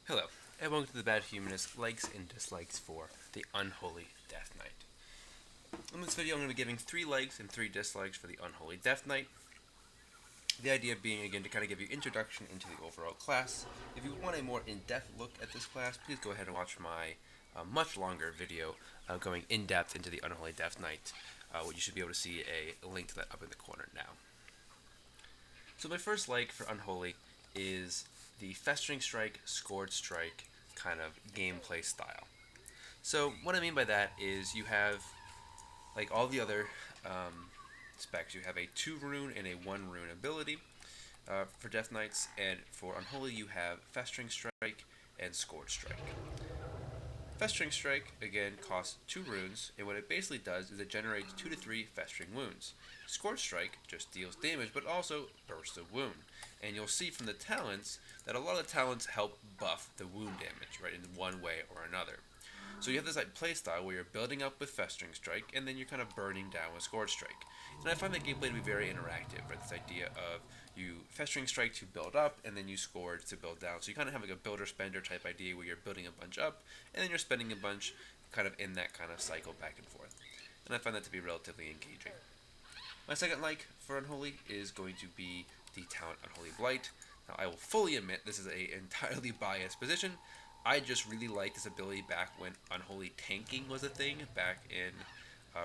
Hello, and welcome to the Badhumanist likes and dislikes for the Unholy Death Knight. In this video, I'm going to be giving 3 likes and 3 dislikes for the Unholy Death Knight. The idea being, again, to kind of give you introduction into the overall class. If you want a more in-depth look at this class, please go ahead and watch my much longer video going in-depth into the Unholy Death Knight. You should be able to see a link to that up in the corner now. So my first like for Unholy is the Festering Strike, Scored Strike kind of gameplay style. So what I mean by that is you have, like all the other specs, you have a 2 rune and a 1 rune ability for Death Knights, and for Unholy you have Festering Strike and Scored Strike. Festering Strike, again, costs 2 runes, and what it basically does is it generates 2 to 3 Festering wounds. Scored Strike just deals damage, but also bursts a wound. And you'll see from the talents that a lot of the talents help buff the wound damage, right, in one way or another. So you have this like playstyle where you're building up with Festering Strike, and then you're kind of burning down with Scored Strike. And I find that gameplay to be very interactive, right? This idea of you Festering Strike to build up, and then you Scored to build down. So you kind of have like a builder-spender type idea where you're building a bunch up, and then you're spending a bunch kind of in that kind of cycle back and forth. And I find that to be relatively engaging. My second like for Unholy is going to be the talent Unholy Blight. Now, I will fully admit this is an entirely biased position. I just really liked this ability back when Unholy tanking was a thing, back in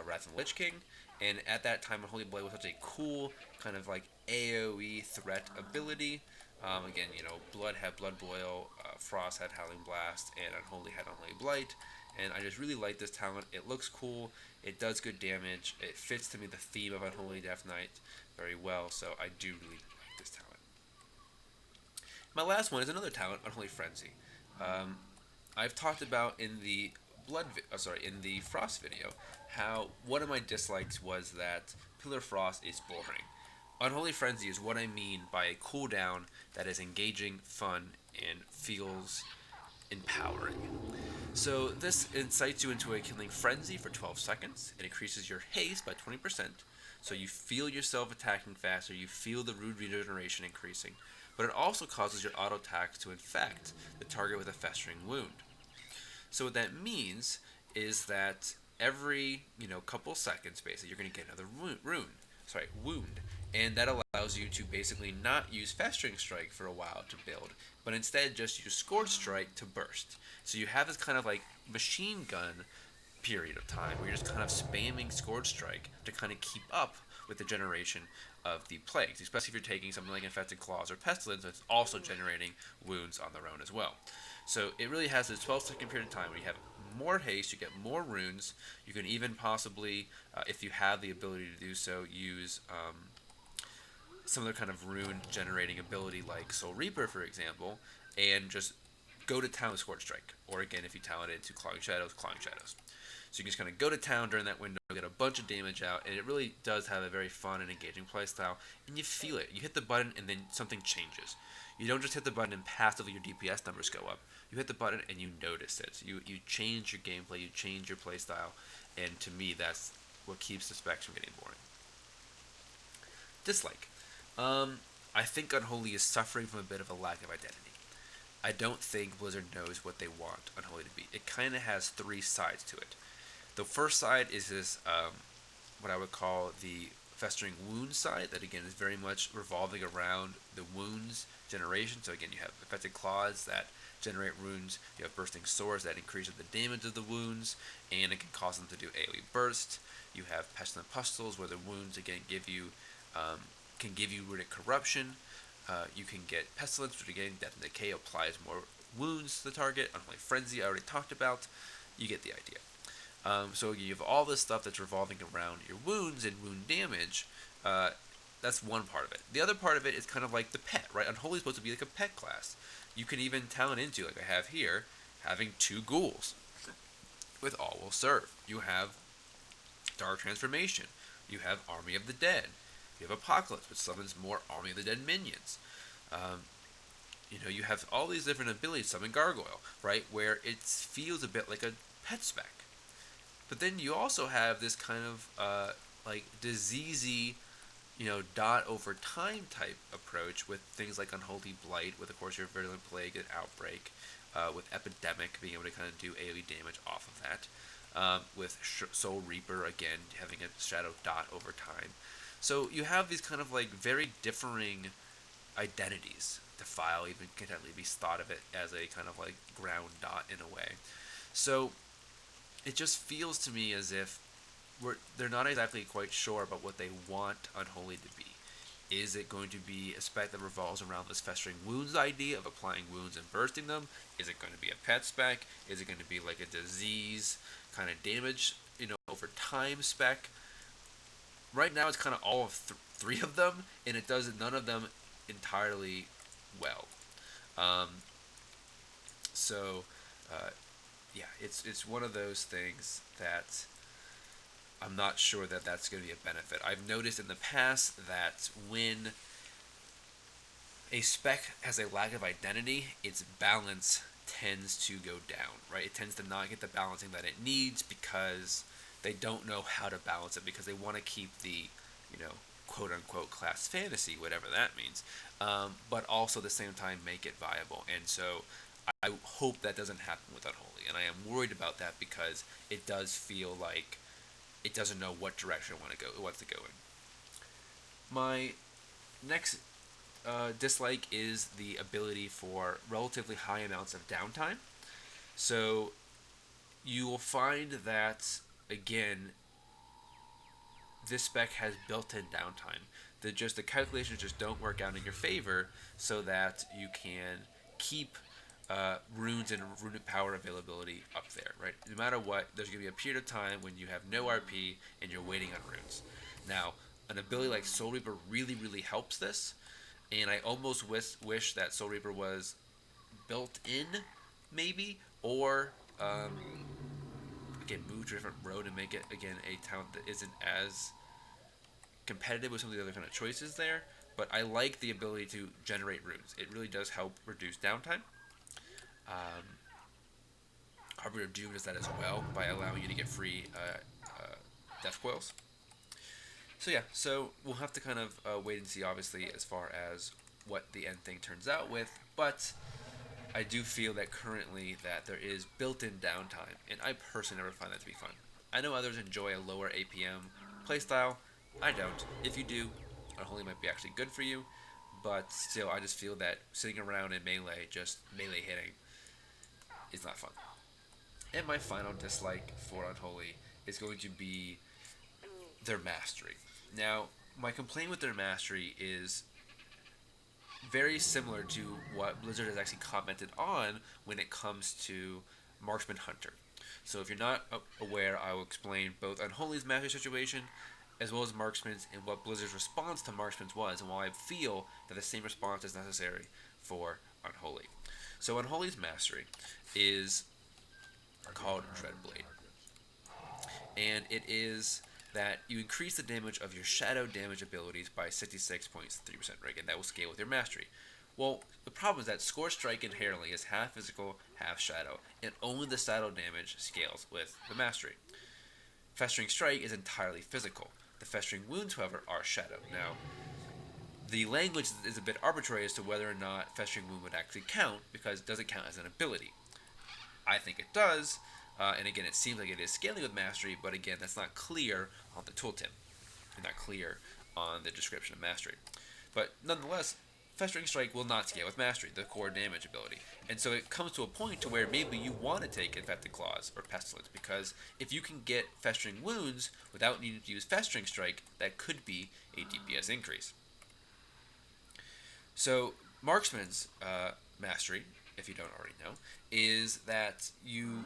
Wrath of the Lich King. And at that time, Unholy Blight was such a cool kind of like AoE threat ability. Again, Blood had Blood Boil, Frost had Howling Blast, and Unholy had Unholy Blight. And I just really like this talent. It looks cool. It does good damage. It fits to me the theme of Unholy Death Knight very well. So I do really like this talent. My last one is another talent, Unholy Frenzy. I've talked about in the in the Frost video, how one of my dislikes was that Pillar Frost is boring. Unholy Frenzy is what I mean by a cooldown that is engaging, fun, and feels empowering. So this incites you into a killing frenzy for 12 seconds. It increases your haste by 20%. So you feel yourself attacking faster, you feel the rude regeneration increasing, but it also causes your auto attacks to infect the target with a festering wound. So what that means is that every couple seconds, basically, you're going to get another wound, and that allows you to basically not use Festering Strike for a while to build, but instead just use Scored Strike to burst. So you have this kind of like machine gun period of time where you're just kind of spamming Scored Strike to kind of keep up with the generation of the plagues, especially if you're taking something like Infected Claws or Pestilence that's also generating wounds on their own as well. So it really has this 12-second period of time where you have more haste, you get more runes. You can even possibly, if you have the ability to do so, use some other kind of rune generating ability like Soul Reaper, for example, and just go to town with Scorch Strike. Or again, if you talent it to Clawing Shadows, Clawing Shadows. So you can just kind of go to town during that window, get a bunch of damage out, and it really does have a very fun and engaging playstyle. And you feel it. You hit the button, and then something changes. You don't just hit the button and passively your DPS numbers go up. You hit the button and you notice it. So you change your gameplay, you change your playstyle, and to me, that's what keeps the specs from getting boring. Dislike. I think Unholy is suffering from a bit of a lack of identity. I don't think Blizzard knows what they want Unholy to be. It kind of has 3 sides to it. The first side is this, what I would call the festering wound side, that again is very much revolving around the wounds generation. So again, you have affected claws that generate wounds, you have bursting swords that increases the damage of the wounds, and it can cause them to do AoE burst. You have pestilent pustules, where the wounds again can give you runic corruption. You can get pestilence, which again, death and decay applies more wounds to the target. Unholy frenzy, I already talked about. You get the idea. So you have all this stuff that's revolving around your wounds and wound damage. That's one part of it. The other part of it is kind of like the pet, right? Unholy is supposed to be like a pet class. You can even talent into, like I have here, having 2 ghouls with all will serve. You have Dark Transformation. You have Army of the Dead. You have Apocalypse, which summons more Army of the Dead minions. You have all these different abilities, summon Gargoyle, right? Where it feels a bit like a pet spec. But then you also have this kind of like diseasey, dot over time type approach with things like Unholy Blight, with of course your Virulent Plague and Outbreak, with Epidemic being able to kind of do AoE damage off of that, with Soul Reaper again having a shadow dot over time. So you have these kind of like very differing identities. Defile even can at least be thought of it as a kind of like ground dot in a way. So it just feels to me as if they're not exactly quite sure about what they want Unholy to be. Is it going to be a spec that revolves around this festering wounds idea of applying wounds and bursting them? Is it going to be a pet spec? Is it going to be like a disease kind of damage, over time spec? Right now, it's kind of all of three of them, and it does none of them entirely well. Um, so, uh, yeah, it's one of those things that I'm not sure that that's going to be a benefit. I've noticed in the past that when a spec has a lack of identity, its balance tends to go down, right? It tends to not get the balancing that it needs because they don't know how to balance it, because they want to keep the, quote unquote class fantasy, whatever that means, but also at the same time make it viable. And so I hope that doesn't happen with Unholy, and I am worried about that because it does feel like it doesn't know what direction it wants to go in. My next dislike is the ability for relatively high amounts of downtime. So you will find that, again, this spec has built-in downtime. The calculations just don't work out in your favor, so that you can keep runes and runic power availability up there, right? No matter what, there's going to be a period of time when you have no RP and you're waiting on runes. Now, an ability like Soul Reaper really, really helps this, and I almost wish that Soul Reaper was built in, maybe, or again, move to a different road and make it, again, a talent that isn't as competitive with some of the other kind of choices there. But I like the ability to generate runes. It really does help reduce downtime. Um, Harbinger of Doom does that as well by allowing you to get free death coils. So yeah, so we'll have to kind of wait and see, obviously, as far as what the end thing turns out with. But I do feel that currently that there is built-in downtime, and I personally never find that to be fun. I know others enjoy a lower APM playstyle. I don't. If you do, Unholy might be actually good for you, but still, I just feel that sitting around in melee, just melee hitting, is not fun. And my final dislike for Unholy is going to be their mastery. Now, my complaint with their mastery is very similar to what Blizzard has actually commented on when it comes to Marksman Hunter. So if you're not aware, I will explain both Unholy's mastery situation as well as Marksman's and what Blizzard's response to Marksman's was, and why I feel that the same response is necessary for Unholy. So Unholy's mastery is called Dreadblade, and it is that you increase the damage of your shadow damage abilities by 66.3%, right? And that will scale with your mastery. Well, the problem is that Scorch Strike inherently is half physical, half shadow, and only the shadow damage scales with the mastery. Festering Strike is entirely physical. The Festering Wounds, however, are shadow. Now, the language is a bit arbitrary as to whether or not Festering Wound would actually count, because it doesn't count as an ability. I think it does, and again, it seems like it is scaling with mastery, but again, that's not clear on the tooltip, and not clear on the description of mastery. But nonetheless, Festering Strike will not scale with mastery, the core damage ability. And so it comes to a point to where maybe you want to take Infected Claws or Pestilence, because if you can get Festering Wounds without needing to use Festering Strike, that could be a DPS increase. So Marksman's mastery, if you don't already know, is that you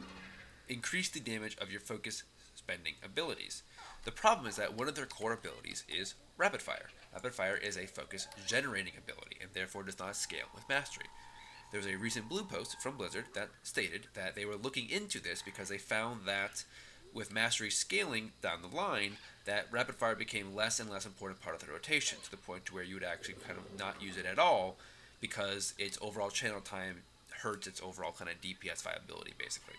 increase the damage of your focus spending abilities. The problem is that one of their core abilities is Rapid Fire. Rapid Fire is a focus generating ability and therefore does not scale with mastery. There was a recent blue post from Blizzard that stated that they were looking into this because they found that with mastery scaling down the line, that Rapid Fire became less and less important part of the rotation, to the point to where you would actually kind of not use it at all because its overall channel time hurts its overall kind of DPS viability, basically.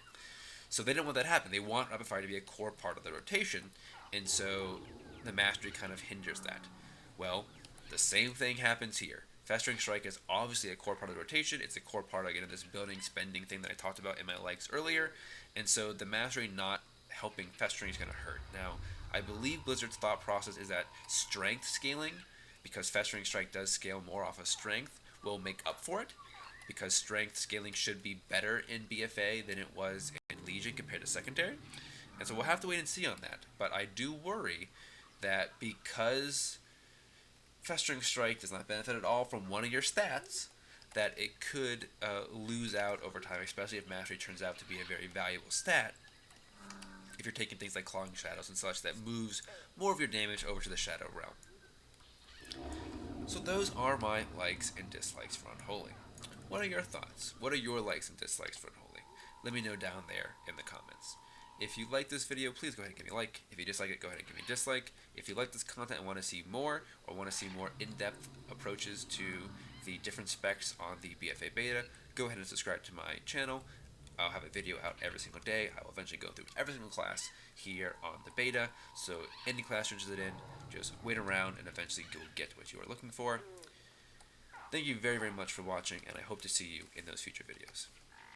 So they don't want that to happen. They want Rapid Fire to be a core part of the rotation, and so the mastery kind of hinders that. Well, the same thing happens here. Festering Strike is obviously a core part of the rotation. It's a core part, again, of this building spending thing that I talked about in my likes earlier. And so the mastery not helping Festering is going to hurt. Now, I believe Blizzard's thought process is that strength scaling, because Festering Strike does scale more off of strength, will make up for it. Because strength scaling should be better in BFA than it was in Legion compared to secondary. And so we'll have to wait and see on that. But I do worry that because Festering Strike does not benefit at all from one of your stats, that it could lose out over time, especially if Mastery turns out to be a very valuable stat. If you're taking things like Clawing Shadows and such, that moves more of your damage over to the Shadow Realm. So those are my likes and dislikes for Unholy. What are your thoughts? What are your likes and dislikes for Unholy? Let me know down there in the comments. If you like this video, please go ahead and give me a like. If you dislike it, go ahead and give me a dislike. If you like this content and want to see more, or want to see more in-depth approaches to the different specs on the BFA Beta, go ahead and subscribe to my channel. I'll have a video out every single day. I will eventually go through every single class here on the beta. So any class you're interested in, just wait around and eventually you'll get what you are looking for. Thank you very, very much for watching, and I hope to see you in those future videos.